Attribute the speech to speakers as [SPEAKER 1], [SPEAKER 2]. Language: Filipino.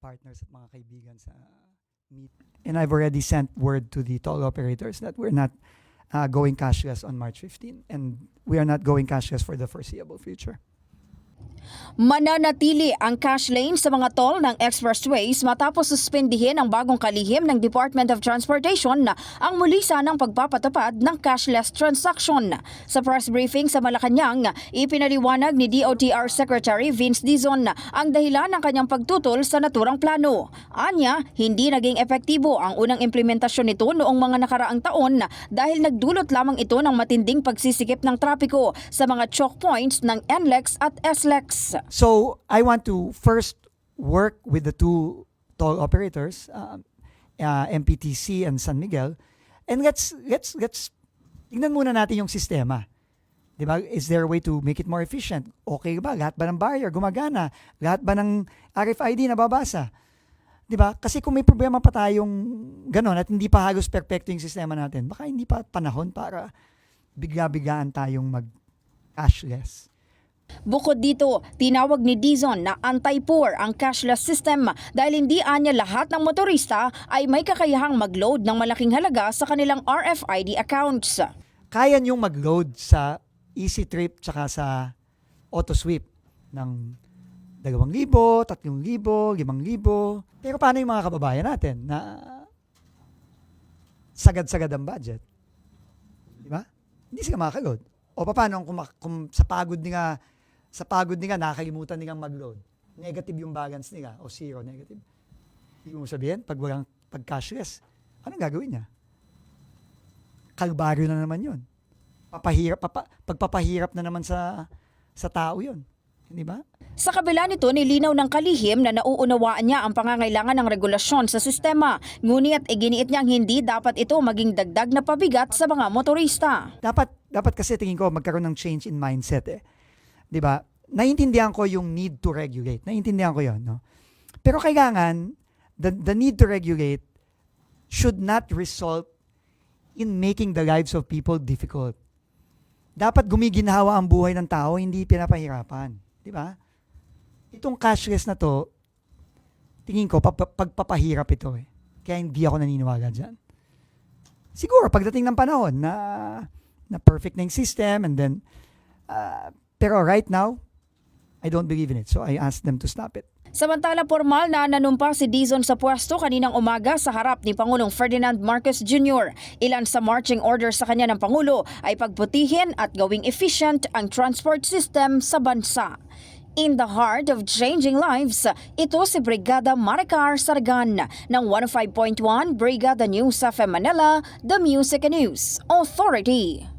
[SPEAKER 1] partners at mga kaibigan sa meet. And I've already sent word to the toll operators that we're not going cashless on March 15, and we are not going cashless for the foreseeable future.
[SPEAKER 2] Mananatili ang cash lane sa mga toll ng expressways matapos suspendihin ang bagong kalihim ng Department of Transportation na ang muli sanang pagpapatupad ng cashless transaction. Sa press briefing sa Malacanang, ipinaliwanag ni DOTR Secretary Vince Dizon ang dahilan ng kanyang pagtutol sa naturang plano. Anya, hindi naging epektibo ang unang implementasyon nito noong mga nakaraang taon dahil nagdulot lamang ito ng matinding pagsisikip ng trapiko sa mga choke points ng NLEX at SLEX.
[SPEAKER 1] So I want to first work with the two toll operators, MPTC and San Miguel, and let's tingnan muna natin yung sistema. 'Di ba? Is there a way to make it more efficient? Okay ba? Lahat ba ng barrier gumagana? Lahat ba ng RFID nababasa? 'Di ba? Kasi kung may problema pa tayong gano'n at hindi pa halos perpekto yung sistema natin, baka hindi pa panahon para bigla-biglaan tayong mag-cashless.
[SPEAKER 2] Bukod dito, tinawag ni Dizon na anti-poor ang cashless system dahil hindi anya lahat ng motorista ay may kakayahang mag-load ng malaking halaga sa kanilang RFID accounts.
[SPEAKER 1] Kaya niyong mag-load sa Easy Trip tsaka sa AutoSweep ng 2,000, 3,000, 5,000. Pero paano yung mga kababayan natin na sagad-sagad ang budget? Di ba? Hindi sila makaka-load. O paano kung sa pagod nila nakakalimutan nilang mag-load. Negative yung balance nila o zero, negative. Ibig mo sabihin, pag cashless, anong gagawin niya? Kalbaryo na naman yun. Pagpapahirap na naman sa tao yun. Hindi ba?
[SPEAKER 2] Sa kabila nito, nilinaw ng kalihim na nauunawaan niya ang pangangailangan ng regulasyon sa sistema. Ngunit iginiit niyang hindi dapat ito maging dagdag na pabigat sa mga motorista.
[SPEAKER 1] Dapat kasi tingin ko magkaroon ng change in mindset eh. 'Di ba? Naiintindihan ko yung need to regulate. Naiintindihan ko 'yon, no? Pero kailangan the need to regulate should not result in making the lives of people difficult. Dapat gumiginhawa ang buhay ng tao, hindi pinapahirapan. 'Di ba? Itong cashless na to, tingin ko pagpapahirap ito eh. Kaya hindi ako naniniwala diyan. Siguro pagdating ng panahon na perfect na yung system and then pero right now I don't believe in it, so I asked them to stop it.
[SPEAKER 2] Samantala, formal na nanumpa si Dizon sa pwesto kaninang umaga sa harap ni Pangulong Ferdinand Marcos Jr. Ilan sa marching orders sa kanya ng Pangulo ay pagputihin at gawing efficient ang transport system sa bansa. In the heart of changing lives, ito si Brigada Maricar Sargan ng 105.1 Brigada News FM Manila, The Music and News Authority.